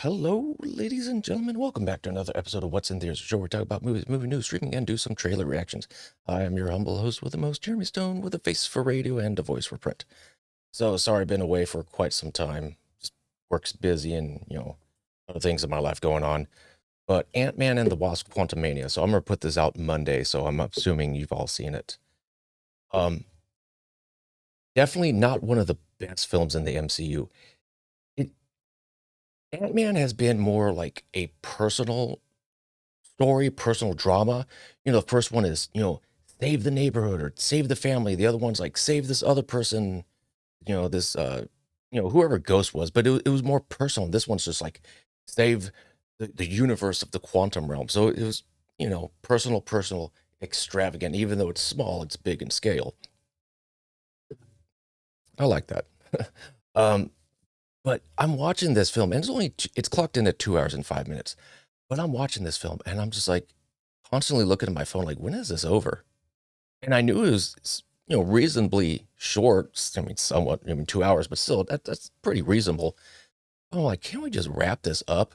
Hello, ladies and gentlemen. Welcome back to another episode of What's in Theaters, a show where we talk about movies, movie news, streaming, and do some trailer reactions. I am your humble host with the most, Jeremy Stone, with a face for radio and a voice for print. So sorry I've been away for quite some time. Just work's busy and, other things in my life going on. But Ant-Man and the Wasp: Quantumania. So I'm gonna put this out Monday, so I'm assuming you've all seen it. Um, Definitely not one of the best films in the MCU. It Ant-Man has been more like a personal story, personal drama. The first one is, save the neighborhood or save the family. The other one's like save this other person, this whoever Ghost was, but it was more personal. This one's just like save the universe of the quantum realm. So it was, personal, extravagant. Even though it's small, it's big in scale. I like that. um, but I'm watching this film, and it's clocked in at 2 hours and 5 minutes. But I'm watching this film, and I'm just like constantly looking at my phone, like, when is this over? And I knew it was, reasonably short. I mean, somewhat, 2 hours, but still, that's pretty reasonable. I'm like, can't we just wrap this up?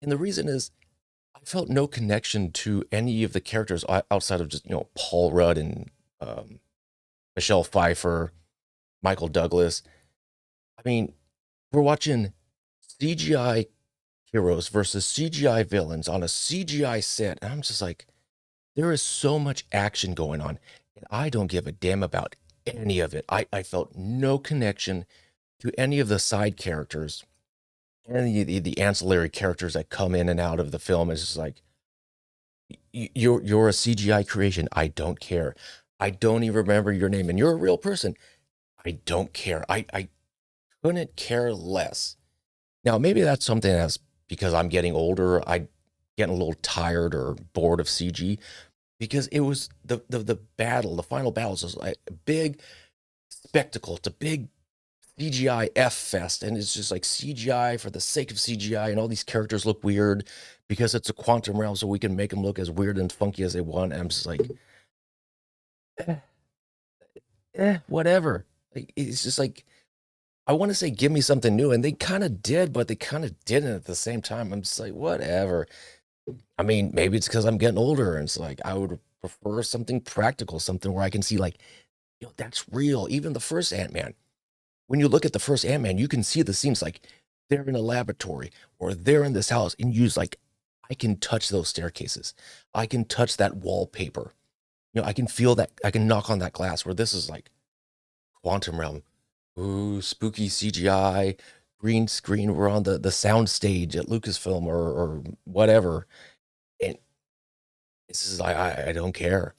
And the reason is, I felt no connection to any of the characters outside of just, Paul Rudd and um, Michelle Pfeiffer, Michael Douglas. I mean, we're watching CGI heroes versus CGI villains on a CGI set. And I'm just like, there is so much action going on, and I don't give a damn about any of it. I felt no connection to any of the side characters and the ancillary characters that come in and out of the film. It's just like, you're a CGI creation. I don't care. I don't even remember your name, and you're a real person. I don't care. I couldn't care less. Now, maybe that's something that's because I'm getting older. I getting a little tired or bored of CG, because it was the battle, the final battle is like a big spectacle. It's a big CGI F fest, and it's just like CGI for the sake of CGI, and all these characters look weird because it's a quantum realm, so we can make them look as weird and funky as they want. And I'm just like, eh, whatever. Like, it's just like, I want to say, give me something new, and they kind of did, but they kind of didn't at the same time. I'm just like, whatever. I mean, maybe it's because I'm getting older, and it's like I would prefer something practical, something where I can see, like, that's real. Even the first Ant-Man. When you look at the first Ant-Man, you can see the scenes like they're in a laboratory or they're in this house, and use like, I can touch those staircases. I can touch that wallpaper. I can feel that. I can knock on that glass. Where this is like quantum realm. Ooh, spooky CGI, green screen. We're on the sound stage at Lucasfilm or whatever. And this is like, I don't care.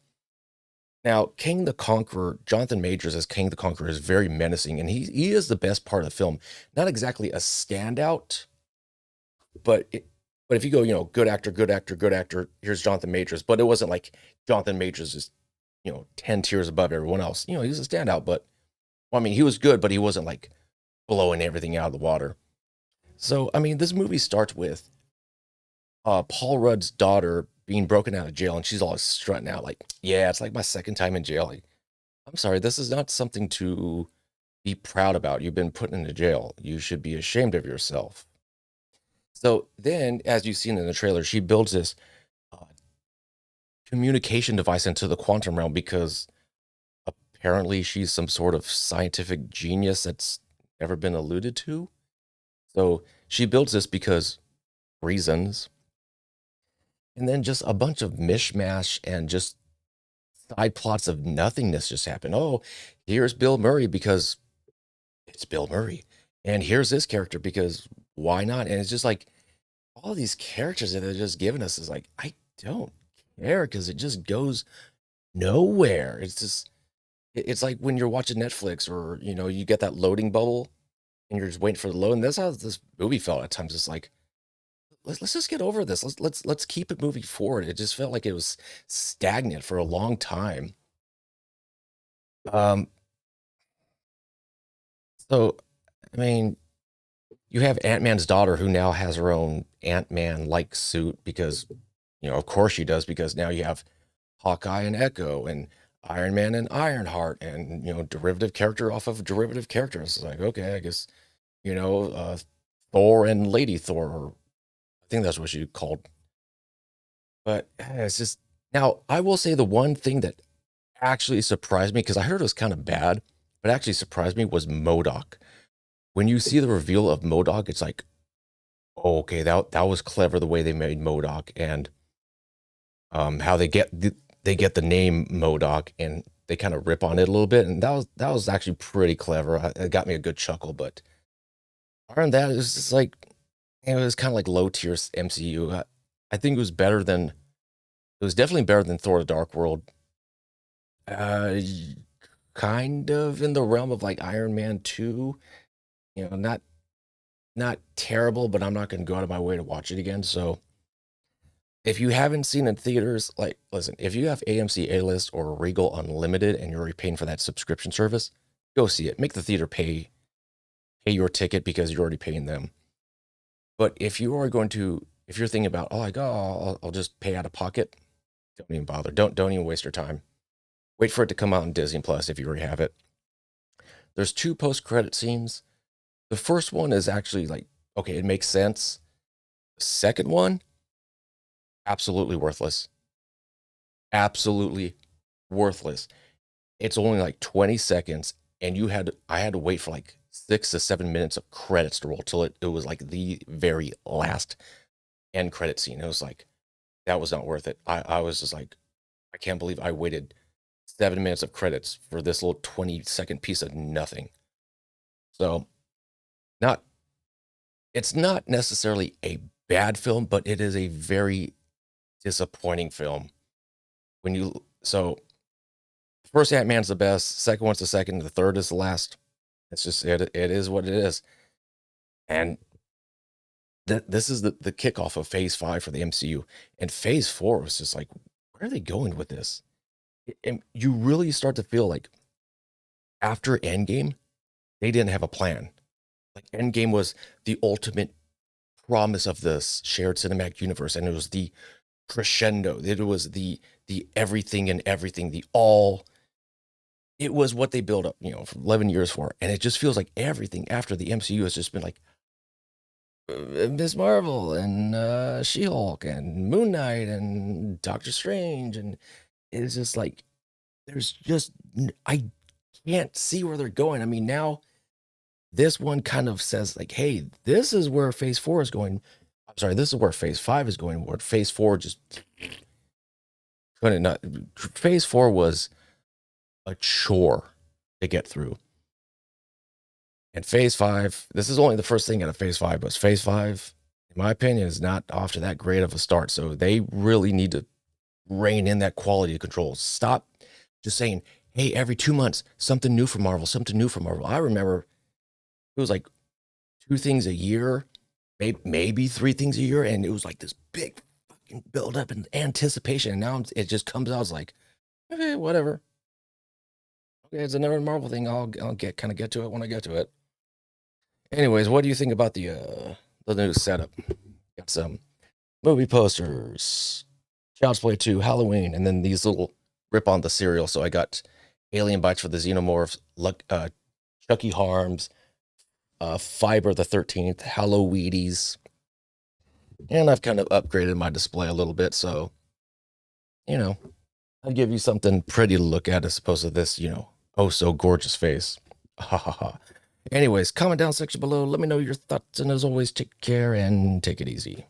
Now, King the Conqueror, Jonathan Majors as King the Conqueror, is very menacing, and he is the best part of the film. Not exactly a standout, but but if you go, good actor, good actor, good actor, here's Jonathan Majors. But it wasn't like Jonathan Majors is, 10 tiers above everyone else. He was a standout, but well, I mean, he was good, but he wasn't like blowing everything out of the water. So, I mean, this movie starts with Paul Rudd's daughter being broken out of jail, and she's all strutting out like, yeah, it's like my second time in jail. Like, I'm sorry, this is not something to be proud about. You've been put into jail. You should be ashamed of yourself. So then, as you've seen in the trailer, she builds this uh, communication device into the quantum realm because apparently she's some sort of scientific genius that's never been alluded to. So she builds this because reasons, and then just a bunch of mishmash and just side plots of nothingness just happen. Oh, here's Bill Murray because it's Bill Murray. And here's this character because why not? And it's just like all these characters that they're just giving us is like, I don't care because it just goes nowhere. It's just, it's like when you're watching Netflix or, you get that loading bubble and you're just waiting for the load. And that's how this movie felt at times. It's like, let's just get over this. Let's keep it moving forward. It just felt like it was stagnant for a long time. Um, so I mean, you have Ant-Man's daughter who now has her own Ant-Man like suit because, of course she does, because now you have Hawkeye and Echo and Iron Man and Ironheart and, derivative character off of derivative characters. It's like, okay, I guess, you know, uh, Thor and Lady Thor, or I think that's what she called. But it's just now I will say the one thing that actually surprised me, because I heard it was kind of bad, but actually surprised me, was MODOK. When you see the reveal of MODOK, it's like, oh, okay, that was clever the way they made MODOK, and how they get the name MODOK, and they kind of rip on it a little bit, and that was actually pretty clever. It got me a good chuckle, but other than that, it was just like it was kind of like low tier MCU. I think it was definitely better than Thor: The Dark World. Uh, Kind of in the realm of like Iron Man 2. Not terrible, but I'm not going to go out of my way to watch it again. So if you haven't seen it in theaters, like, listen, if you have AMC A List or Regal Unlimited and you're already paying for that subscription service, go see it. Make the theater pay your ticket because you're already paying them. But if you're thinking about, oh, like, oh, I'll just pay out of pocket, don't even bother. Don't even waste your time. Wait for it to come out on Disney Plus if you already have it. There's two post-credit scenes. The first one is actually like, okay, it makes sense. The second one, absolutely worthless. Absolutely worthless. It's only like 20 seconds, and I had to wait for like 6 to 7 minutes of credits to roll till it was like the very last end credit scene. It was like, that was not worth it. I was just like, I can't believe I waited 7 minutes of credits for this little 20-second piece of nothing. So, not it's not necessarily a bad film, but it is a very disappointing film. When you so first Ant-Man's the best, second one's the second, the third is the last. It's just it is what it is. And this is the kickoff of phase 5 for the MCU. And phase 4 was just like, where are they going with this? And you really start to feel like after Endgame, they didn't have a plan. Like Endgame was the ultimate promise of this shared cinematic universe, and it was the crescendo. It was the everything and everything, the all. It was what they built up, for 11 years for, and it just feels like everything after the MCU has just been like Miss Marvel and She-Hulk and Moon Knight and Doctor Strange, and it's just like I can't see where they're going. I mean, now this one kind of says like, hey, this is where phase 4 is going. I'm sorry, this is where phase 5 is going. Where phase 4 just couldn't not. Phase 4 was a chore to get through. And phase 5, this is only the first thing out of phase 5, but phase 5, in my opinion, is not off to that great of a start. So they really need to rein in that quality control. Stop just saying, hey, every 2 months, something new from Marvel, something new from Marvel. I remember it was like 2 things a year, maybe 3 things a year, and it was like this big fucking build up and anticipation. And now it just comes out as like, okay, whatever. Okay, it's another Marvel thing. I'll get to it when I get to it. Anyways, what do you think about the new setup? Got some movie posters, Child's Play 2, Halloween, and then these little rip on the cereal. So I got Alien Bites for the Xenomorphs, Chucky Harms, Fiber the 13th, Halloweedies, and I've kind of upgraded my display a little bit. So, I'll give you something pretty to look at as opposed to this, oh so gorgeous face. Ha ha ha. Anyways, comment down section below. Let me know your thoughts, and as always, take care and take it easy.